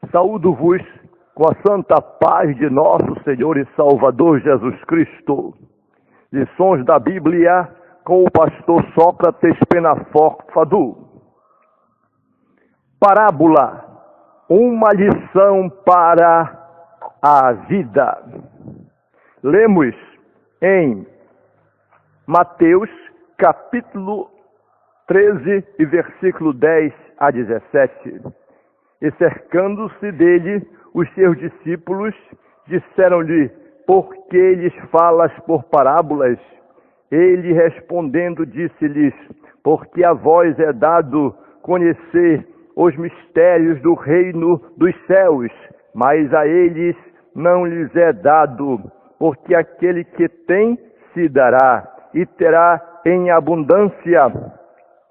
Saúdo-vos com a santa paz de nosso Senhor e Salvador Jesus Cristo. Lições da Bíblia com o pastor Sócrates Penaforte-Fadul. Parábola, uma lição para a vida. Lemos em Mateus, capítulo 13 e versículo 10 a 17. E cercando-se dele, os seus discípulos disseram-lhe: por que lhes falas por parábolas? Ele respondendo disse-lhes: porque a vós é dado conhecer os mistérios do reino dos céus, mas a eles não lhes é dado, porque aquele que tem se dará e terá em abundância,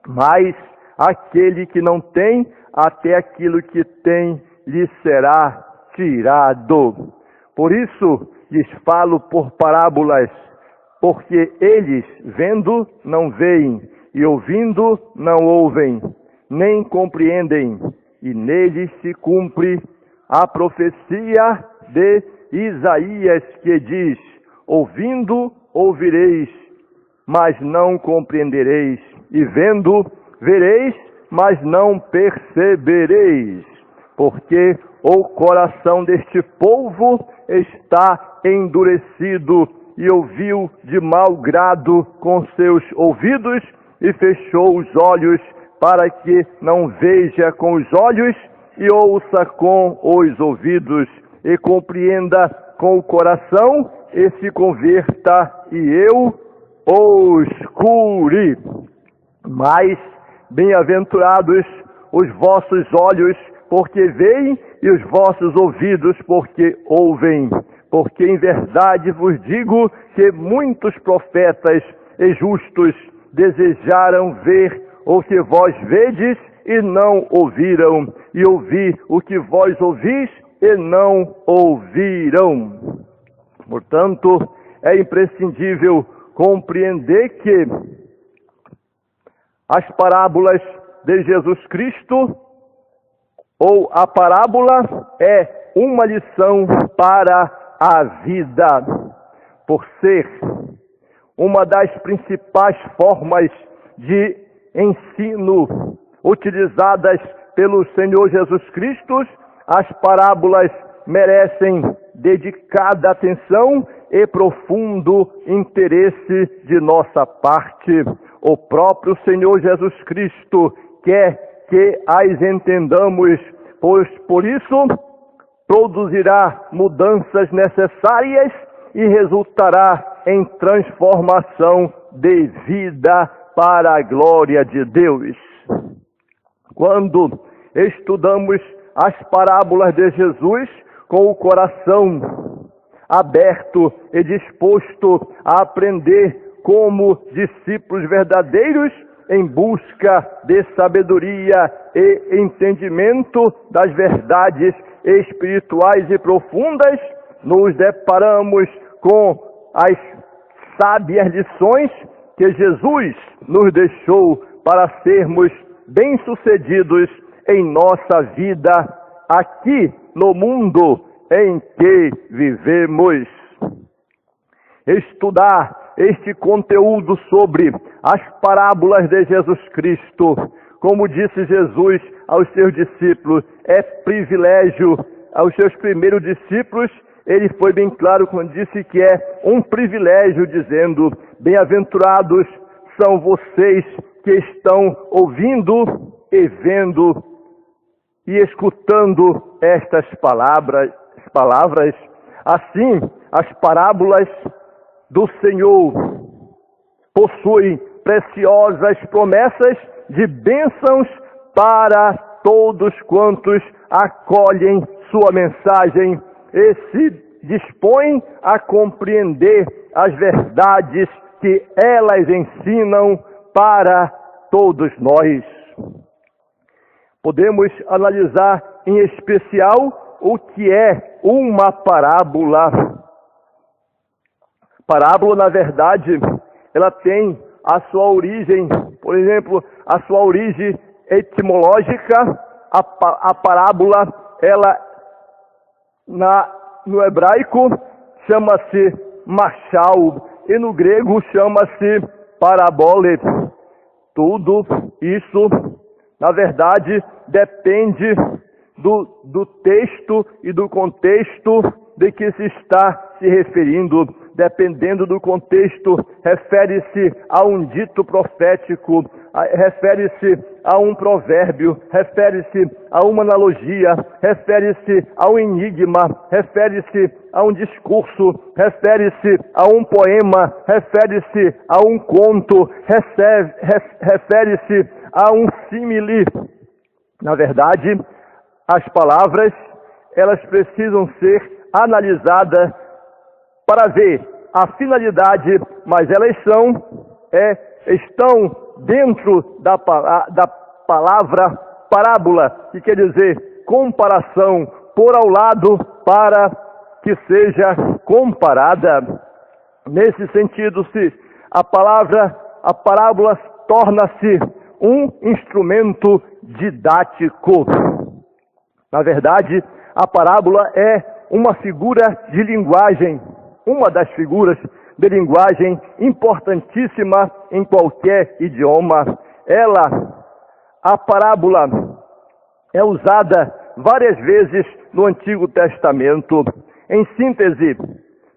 mas aquele que não tem, até aquilo que tem lhe será tirado. Por isso lhes falo por parábolas, porque eles, vendo, não veem, e ouvindo, não ouvem, nem compreendem, e neles se cumpre a profecia de Isaías, que diz: ouvindo, ouvireis, mas não compreendereis, e vendo, vereis, mas não percebereis, porque o coração deste povo está endurecido, e ouviu de mau grado com seus ouvidos, e fechou os olhos, para que não veja com os olhos, e ouça com os ouvidos, e compreenda com o coração, e se converta, e eu os cure. Mas bem-aventurados os vossos olhos, porque veem, e os vossos ouvidos, porque ouvem. Porque em verdade vos digo que muitos profetas e justos desejaram ver o que vós vedes e não ouviram, e ouvir o que vós ouvis e não ouviram. Portanto, é imprescindível compreender que as parábolas de Jesus Cristo, ou a parábola, é uma lição para a vida, por ser uma das principais formas de ensino utilizadas pelo Senhor Jesus Cristo. As parábolas merecem dedicada atenção e profundo interesse de nossa parte. O próprio Senhor Jesus Cristo quer que as entendamos, pois por isso produzirá mudanças necessárias e resultará em transformação de vida para a glória de Deus. Quando estudamos as parábolas de Jesus com o coração aberto e disposto a aprender como discípulos verdadeiros, em busca de sabedoria e entendimento das verdades espirituais e profundas, nos deparamos com as sábias lições que Jesus nos deixou para sermos bem-sucedidos em nossa vida aqui no mundo em que vivemos. Estudar este conteúdo sobre as parábolas de Jesus Cristo, como disse Jesus aos seus discípulos, é privilégio. Aos seus primeiros discípulos, ele foi bem claro quando disse que é um privilégio, dizendo: bem-aventurados são vocês que estão ouvindo e vendo e escutando estas palavras. Assim, as parábolas do Senhor possuem preciosas promessas de bênçãos para todos quantos acolhem sua mensagem e se dispõem a compreender as verdades que elas ensinam para todos nós. Podemos analisar em especial o que é uma parábola. Parábola, na verdade, ela tem a sua origem, por exemplo, a sua origem etimológica. A parábola ela no hebraico chama-se machal e no grego chama-se parabole. Tudo isso, na verdade, depende do texto e do contexto de que se está se referindo. Dependendo do contexto, refere-se a um dito profético, refere-se a um provérbio, refere-se a uma analogia, refere-se a um enigma, refere-se a um discurso, refere-se a um poema, refere-se a um conto, refere-se a um símile. Na verdade, as palavras, elas precisam ser analisadas para ver a finalidade, mas elas estão dentro da palavra parábola, que quer dizer comparação, pôr ao lado para que seja comparada. Nesse sentido, se a parábola torna-se um instrumento didático. Na verdade, a parábola é uma figura de linguagem, uma das figuras de linguagem importantíssima em qualquer idioma. A parábola é usada várias vezes no Antigo Testamento. Em síntese,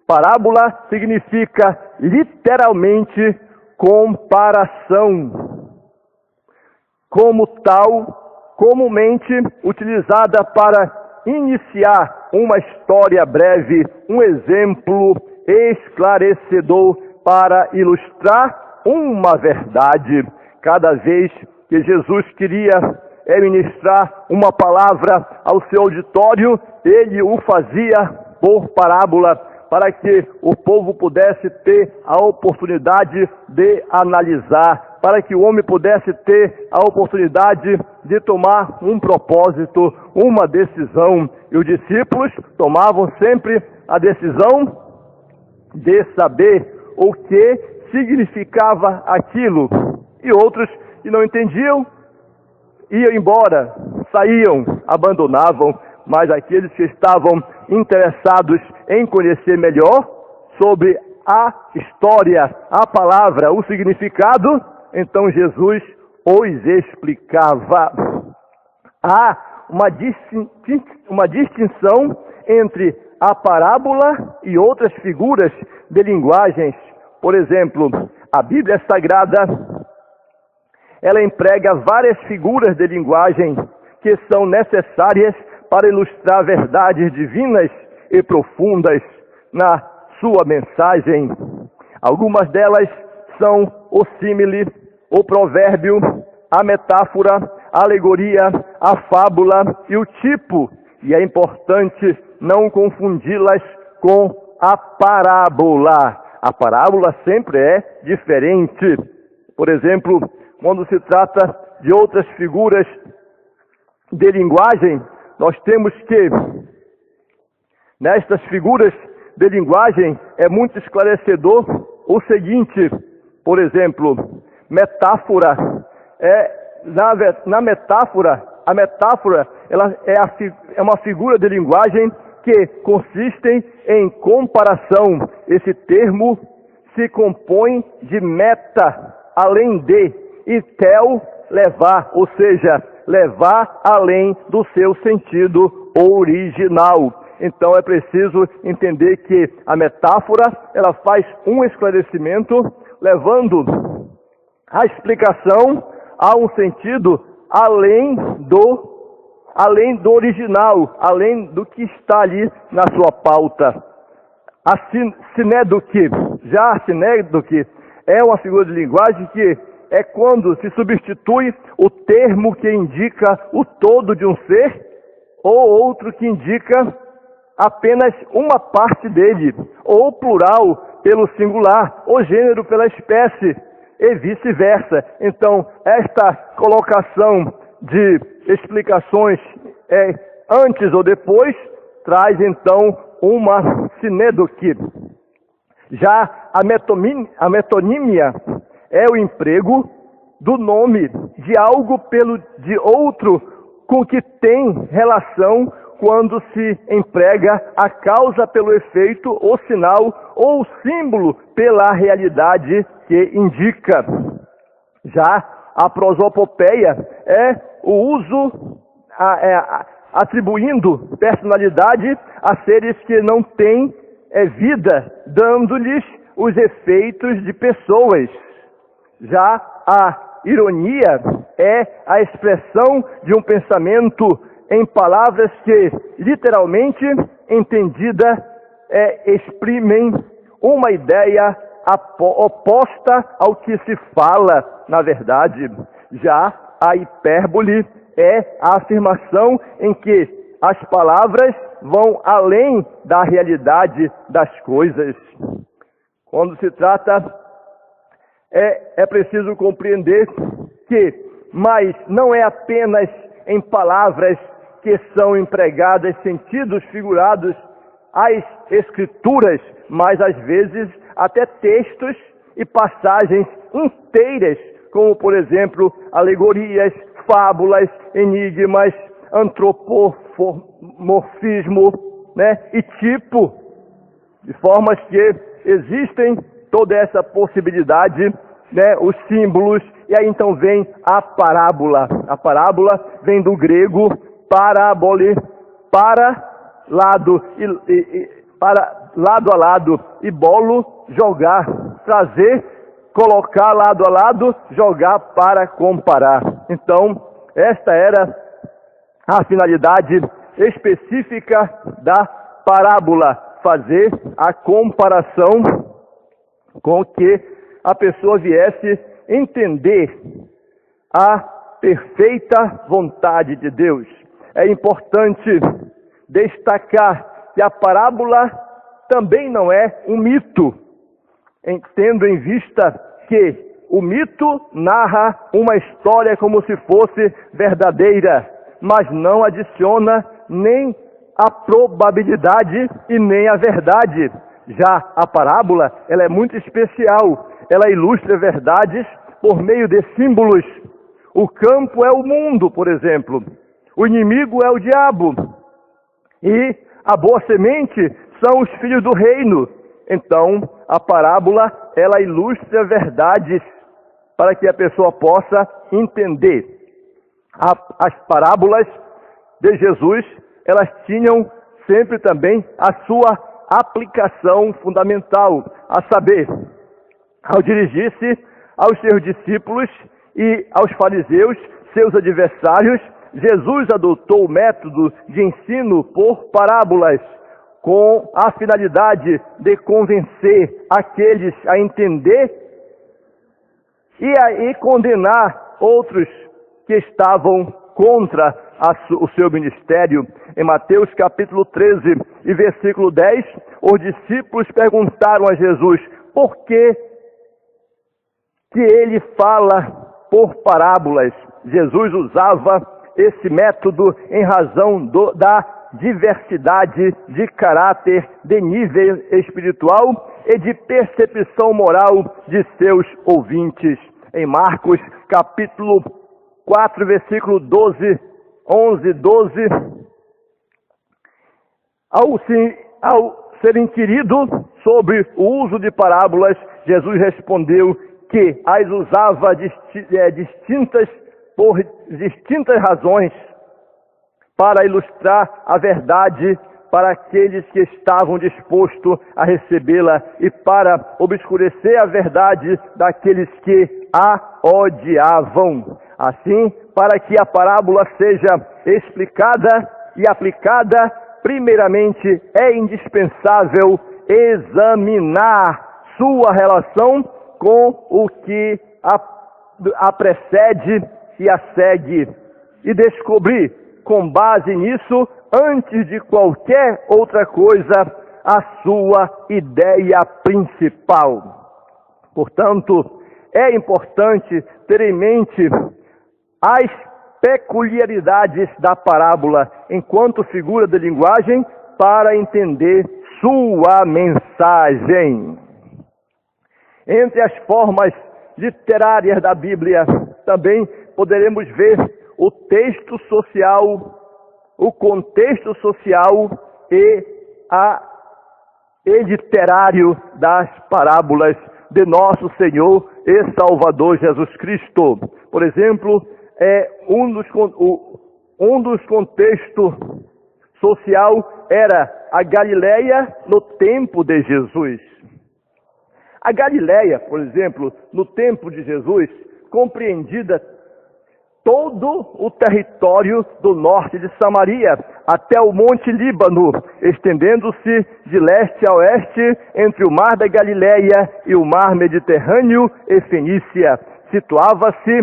parábola significa literalmente comparação. Como tal, comumente utilizada para iniciar uma história breve, um exemplo esclarecedor para ilustrar uma verdade. Cada vez que Jesus queria ministrar uma palavra ao seu auditório, ele o fazia por parábola, para que o povo pudesse ter a oportunidade de analisar, para que o homem pudesse ter a oportunidade de tomar um propósito, uma decisão. E os discípulos tomavam sempre a decisão de saber o que significava aquilo. E outros que não entendiam, iam embora, saíam, abandonavam. Mas aqueles que estavam interessados em conhecer melhor sobre a história, a palavra, o significado, então Jesus os explicava. Há uma distinção entre a parábola e outras figuras de linguagens. Por exemplo, a Bíblia Sagrada, ela emprega várias figuras de linguagem que são necessárias para ilustrar verdades divinas e profundas na sua mensagem. Algumas delas são o símile, o provérbio, a metáfora, a alegoria, a fábula e o tipo. E é importante não confundi-las com a parábola. A parábola sempre é diferente. Por exemplo, quando se trata de outras figuras de linguagem, nós temos que, nestas figuras de linguagem, é muito esclarecedor o seguinte. Por exemplo, metáfora. Na metáfora, a metáfora ela é uma figura de linguagem que consiste em comparação. Esse termo se compõe de meta, além de, e tel, levar, ou seja, levar além do seu sentido original. Então é preciso entender que a metáfora, ela faz um esclarecimento, levando a explicação a um sentido além do original, além do que está ali na sua pauta. A sinédoque, já a sinédoque é uma figura de linguagem que é quando se substitui o termo que indica o todo de um ser, ou outro que indica apenas uma parte dele, ou plural pelo singular, ou gênero pela espécie, e vice-versa. Então, esta colocação de explicações antes ou depois traz então uma sinédoque. Já a metonímia é o emprego do nome de algo de outro com que tem relação quando se emprega a causa pelo efeito, o sinal ou o símbolo pela realidade que indica. Já a prosopopeia é o uso atribuindo personalidade a seres que não têm vida, dando-lhes os efeitos de pessoas. Já a ironia é a expressão de um pensamento em palavras que, literalmente entendida, exprimem uma ideia oposta ao que se fala, na verdade. Já a hipérbole é a afirmação em que as palavras vão além da realidade das coisas. Quando se trata, é preciso compreender que, mas não é apenas em palavras que são empregadas sentidos figurados às escrituras, mas às vezes até textos e passagens inteiras, como por exemplo alegorias, fábulas, enigmas, antropomorfismo, e tipo, de formas que existem toda essa possibilidade, os símbolos, e aí então vem a parábola. A parábola vem do grego parabole, para lado, para lado a lado, e bolo, jogar, trazer, colocar lado a lado, jogar para comparar. Então, esta era a finalidade específica da parábola, fazer a comparação com que a pessoa viesse entender a perfeita vontade de Deus. É importante destacar que a parábola também não é um mito, tendo em vista que o mito narra uma história como se fosse verdadeira, mas não adiciona nem a probabilidade e nem a verdade. Já a parábola, ela é muito especial. Ela ilustra verdades por meio de símbolos. O campo é o mundo, por exemplo. O inimigo é o diabo. E a boa semente são os filhos do reino. Então, a parábola, ela ilustra verdades para que a pessoa possa entender. As parábolas de Jesus, elas tinham sempre também a sua aplicação fundamental, a saber, ao dirigir-se aos seus discípulos e aos fariseus, seus adversários, Jesus adotou o método de ensino por parábolas, com a finalidade de convencer aqueles a entender e condenar outros que estavam contra o seu ministério. Em Mateus capítulo 13 e versículo 10, os discípulos perguntaram a Jesus por que ele fala por parábolas. Jesus usava esse método em razão da diversidade de caráter, de nível espiritual e de percepção moral de seus ouvintes. Em Marcos capítulo 4, versículo 11, 12, ao ser inquirido sobre o uso de parábolas, Jesus respondeu que as usava por distintas razões, para ilustrar a verdade para aqueles que estavam dispostos a recebê-la e para obscurecer a verdade daqueles que a odiavam. Assim, para que a parábola seja explicada e aplicada, primeiramente é indispensável examinar sua relação com o que a precede e a segue e descobrir, com base nisso, antes de qualquer outra coisa, a sua ideia principal. Portanto, é importante ter em mente as peculiaridades da parábola enquanto figura de linguagem para entender sua mensagem. Entre as formas literárias da Bíblia, também poderemos ver o texto social o contexto social e literário das parábolas de nosso Senhor e Salvador Jesus Cristo. Por exemplo, um dos contextos social era a Galileia no tempo de Jesus. A Galileia, por exemplo, no tempo de Jesus, compreendida todo o território do norte de Samaria até o Monte Líbano, estendendo-se de leste a oeste entre o Mar da Galileia e o Mar Mediterrâneo e Fenícia. Situava-se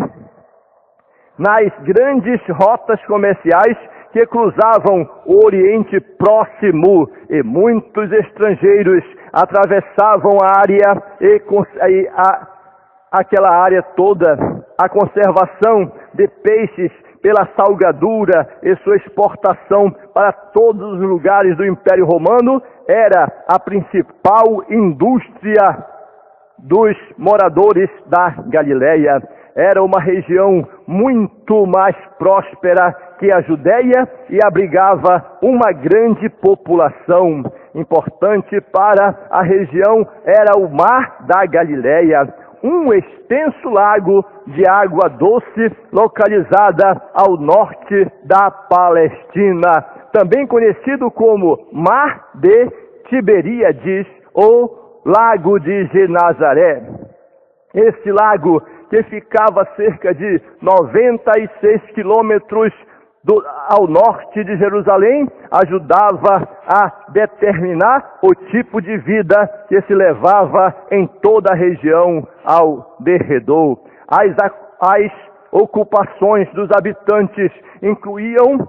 nas grandes rotas comerciais que cruzavam o Oriente Próximo, e muitos estrangeiros atravessavam a área aquela área toda. A conservação de peixes pela salgadura e sua exportação para todos os lugares do Império Romano era a principal indústria dos moradores da Galileia. Era uma região muito mais próspera que a Judéia e abrigava uma grande população. Importante para a região era o Mar da Galileia, um extenso lago de água doce localizada ao norte da Palestina, também conhecido como Mar de Tiberíades ou Lago de Genazaré. Esse lago, que ficava a cerca de 96 quilômetros ao norte de Jerusalém, ajudava a determinar o tipo de vida que se levava em toda a região ao derredor. As ocupações dos habitantes incluíam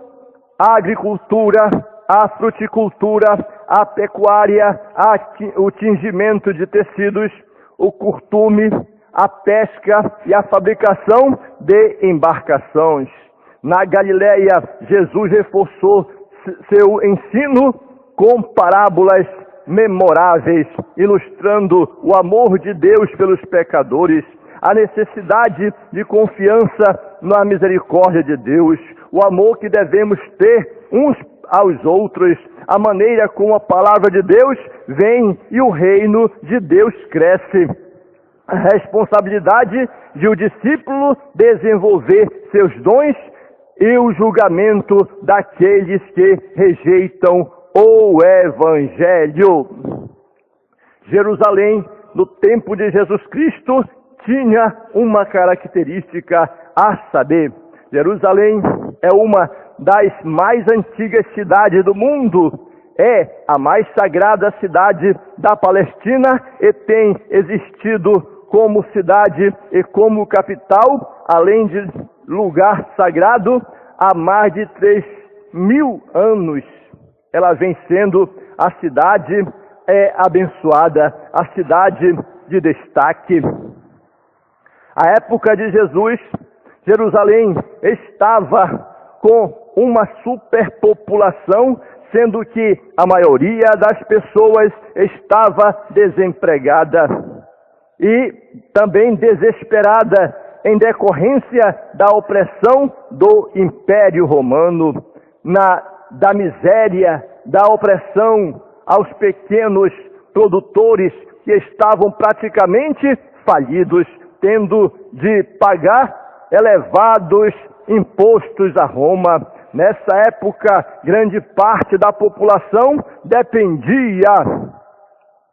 a agricultura, a fruticultura, a pecuária, o tingimento de tecidos, o curtume, a pesca e a fabricação de embarcações. Na Galileia, Jesus reforçou seu ensino com parábolas memoráveis, ilustrando o amor de Deus pelos pecadores, a necessidade de confiança na misericórdia de Deus, o amor que devemos ter uns aos outros, a maneira como a palavra de Deus vem e o reino de Deus cresce. A responsabilidade de o discípulo desenvolver seus dons e o julgamento daqueles que rejeitam o Evangelho. Jerusalém, no tempo de Jesus Cristo, tinha uma característica a saber. Jerusalém é uma das mais antigas cidades do mundo. É a mais sagrada cidade da Palestina e tem existido como cidade e como capital, além de lugar sagrado, há mais de 3.000 anos. Ela vem sendo a cidade abençoada, a cidade de destaque. A época de Jesus, Jerusalém estava com uma superpopulação, sendo que a maioria das pessoas estava desempregada e também desesperada em decorrência da opressão do Império Romano, da miséria, da opressão aos pequenos produtores que estavam praticamente falidos, tendo de pagar elevados impostos a Roma. Nessa época, grande parte da população dependia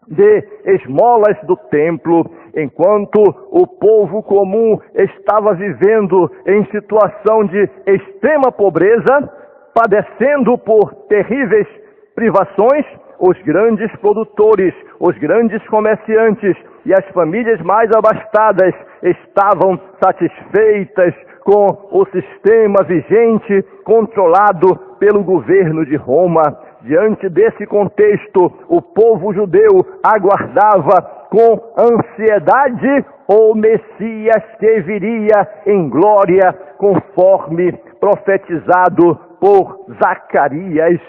de esmolas do templo, enquanto o povo comum estava vivendo em situação de extrema pobreza, padecendo por terríveis privações. Os grandes produtores, os grandes comerciantes e as famílias mais abastadas estavam satisfeitas com o sistema vigente, controlado pelo governo de Roma. Diante desse contexto, o povo judeu aguardava com ansiedade o Messias que viria em glória, conforme profetizado por Zacarias.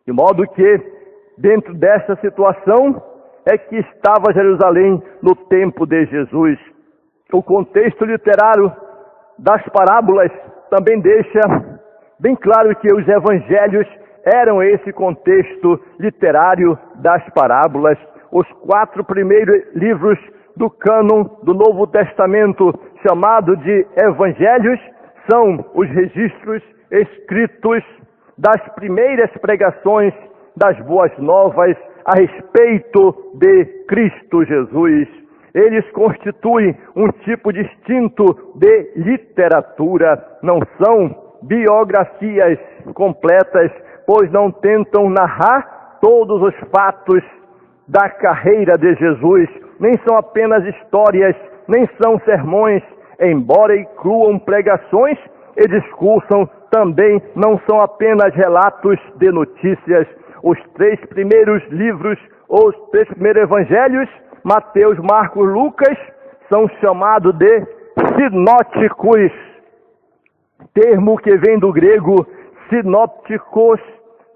De modo que, dentro dessa situação, é que estava Jerusalém no tempo de Jesus. O contexto literário das parábolas também deixa bem claro que os evangelhos eram esse contexto literário das parábolas. Os 4 primeiros livros do cânon do Novo Testamento, chamado de Evangelhos, são os registros escritos das primeiras pregações das Boas Novas a respeito de Cristo Jesus. Eles constituem um tipo distinto de literatura. Não são biografias completas, pois não tentam narrar todos os fatos da carreira de Jesus, nem são apenas histórias, nem são sermões, embora incluam pregações e discursam, também não são apenas relatos de notícias. Os 3 primeiros livros, os 3 primeiros evangelhos, Mateus, Marcos, Lucas, são chamados de sinóticos, termo que vem do grego sinópticos,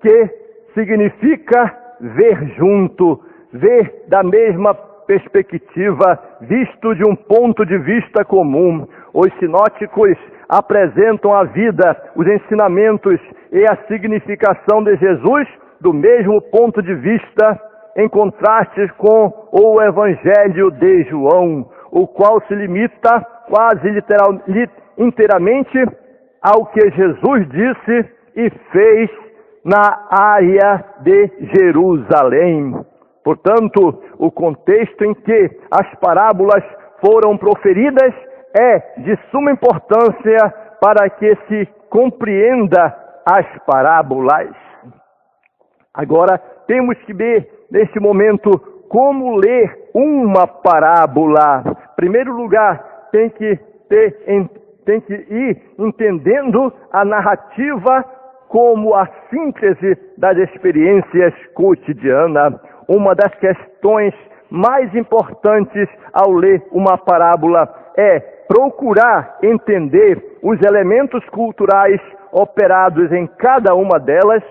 que significa ver junto, ver da mesma perspectiva, visto de um ponto de vista comum. Os sinóticos apresentam a vida, os ensinamentos e a significação de Jesus do mesmo ponto de vista, em contraste com o Evangelho de João, o qual se limita quase inteiramente ao que Jesus disse e fez na área de Jerusalém. Portanto, o contexto em que as parábolas foram proferidas é de suma importância para que se compreenda as parábolas. Agora, temos que ver, neste momento, como ler uma parábola. Em primeiro lugar, tem que ir entendendo a narrativa como a síntese das experiências cotidianas. Uma das questões mais importantes ao ler uma parábola é procurar entender os elementos culturais operados em cada uma delas,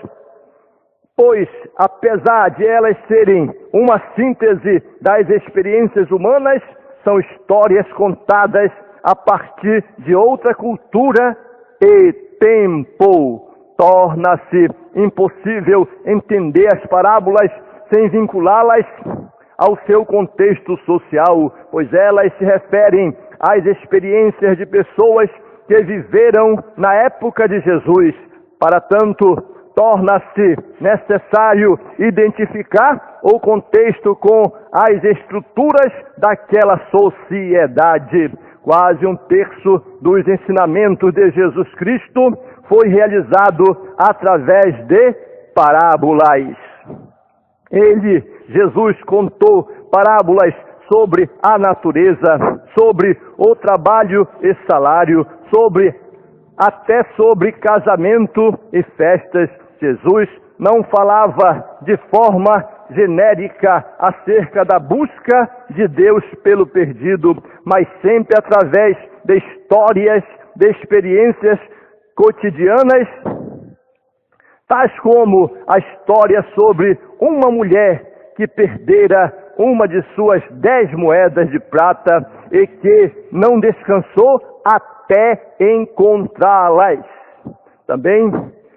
pois, apesar de elas serem uma síntese das experiências humanas, são histórias contadas a partir de outra cultura e tempo. Torna-se impossível entender as parábolas sem vinculá-las ao seu contexto social, pois elas se referem às experiências de pessoas que viveram na época de Jesus. Para tanto, torna-se necessário identificar o contexto com as estruturas daquela sociedade. Quase 1/3 dos ensinamentos de Jesus Cristo foi realizado através de parábolas. Jesus, contou parábolas sobre a natureza, sobre o trabalho e salário, até sobre casamento e festas. Jesus não falava de forma genérica acerca da busca de Deus pelo perdido, mas sempre através de histórias, de experiências cotidianas, tais como a história sobre uma mulher que perdera uma de suas 10 moedas de prata e que não descansou até encontrá-las. Também,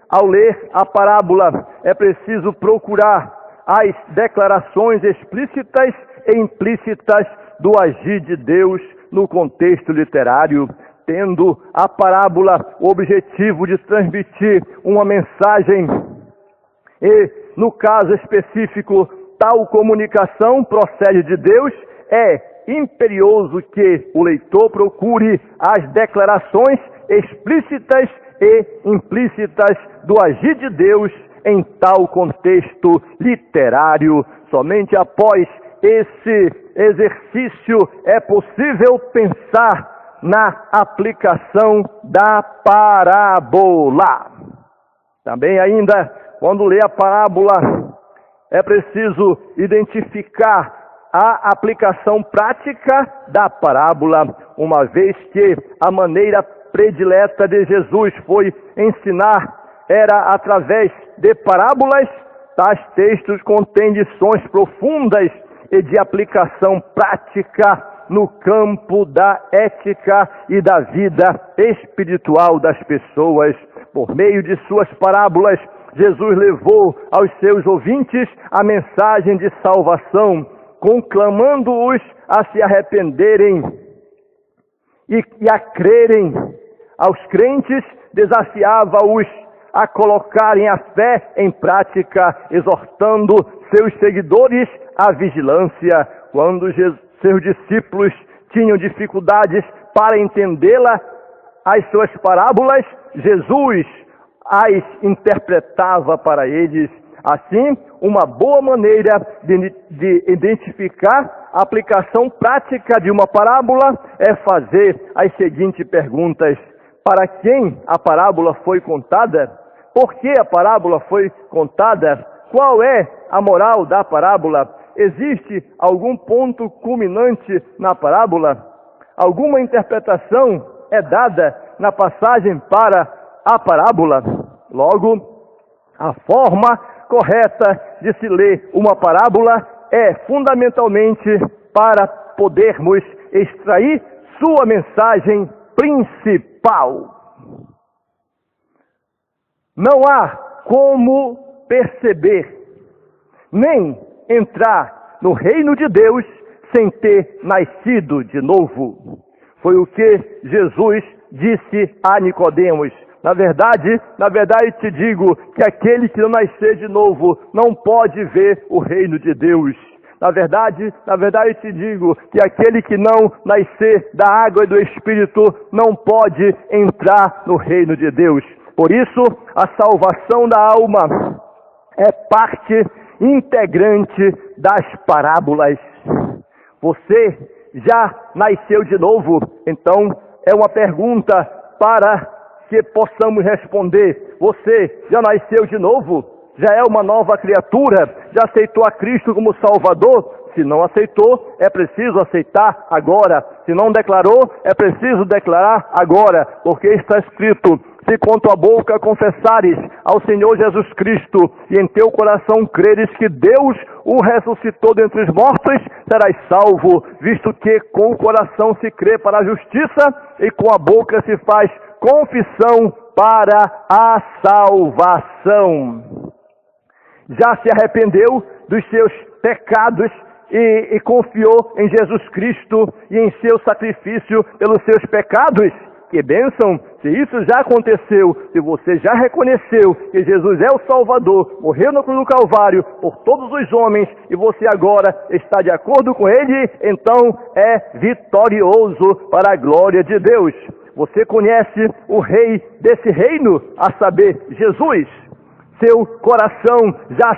ao ler a parábola, é preciso procurar as declarações explícitas e implícitas do agir de Deus no contexto literário, tendo a parábola o objetivo de transmitir uma mensagem e, no caso específico, tal comunicação procede de Deus, é imperioso que o leitor procure as declarações explícitas e implícitas do agir de Deus em tal contexto literário. Somente após esse exercício é possível pensar na aplicação da parábola. Também ainda, quando lê a parábola, é preciso identificar a aplicação prática da parábola, uma vez que a maneira predileta de Jesus foi ensinar era através de parábolas. Tais textos contêm lições profundas e de aplicação prática no campo da ética e da vida espiritual das pessoas. Por meio de suas parábolas, Jesus levou aos seus ouvintes a mensagem de salvação, conclamando-os a se arrependerem e a crerem. Aos crentes, desafiava-os a colocarem a fé em prática, exortando seus seguidores à vigilância. Quando seus discípulos tinham dificuldades para entendê-la, as suas parábolas, Jesus as interpretava para eles. Assim, uma boa maneira de identificar a aplicação prática de uma parábola é fazer as seguintes perguntas: para quem a parábola foi contada? Por que a parábola foi contada? Qual é a moral da parábola? Existe algum ponto culminante na parábola? Alguma interpretação é dada na passagem para a parábola? Logo, a forma correta de se ler uma parábola é fundamentalmente para podermos extrair sua mensagem principal. Não há como perceber, nem entrar no reino de Deus sem ter nascido de novo. Foi o que Jesus disse a Nicodemos. Na verdade te digo que aquele que não nascer de novo não pode ver o reino de Deus. Na verdade te digo que aquele que não nascer da água e do Espírito não pode entrar no reino de Deus. Por isso, a salvação da alma é parte integrante das parábolas. Você já nasceu de novo? Então, é uma pergunta para que possamos responder. Você já nasceu de novo? Já é uma nova criatura? Já aceitou a Cristo como Salvador? Se não aceitou, é preciso aceitar agora. Se não declarou, é preciso declarar agora. Porque está escrito: se com tua boca confessares ao Senhor Jesus Cristo e em teu coração creres que Deus o ressuscitou dentre os mortos, serás salvo, visto que com o coração se crê para a justiça e com a boca se faz confissão para a salvação. Já se arrependeu dos seus pecados e confiou em Jesus Cristo e em seu sacrifício pelos seus pecados? Que bênção! Se isso já aconteceu, se você já reconheceu que Jesus é o Salvador, morreu na cruz do Calvário por todos os homens, e você agora está de acordo com Ele, então é vitorioso para a glória de Deus. Você conhece o Rei desse reino, a saber, Jesus. Seu coração já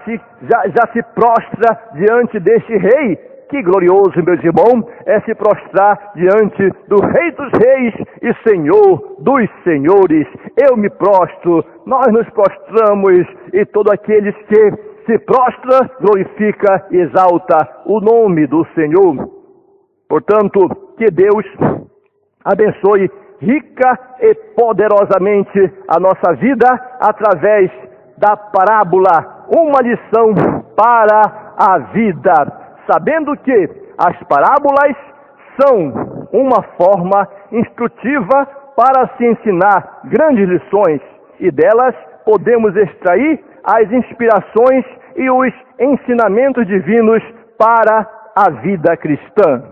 se prostra diante deste Rei. Que glorioso, meus irmãos, é se prostrar diante do Rei dos Reis e Senhor dos Senhores. Eu me prostro, nós nos prostramos, e todo aquele que se prostra, glorifica e exalta o nome do Senhor. Portanto, que Deus abençoe rica e poderosamente a nossa vida através da parábola, uma lição para a vida. Sabendo que as parábolas são uma forma instrutiva para se ensinar grandes lições, e delas podemos extrair as inspirações e os ensinamentos divinos para a vida cristã.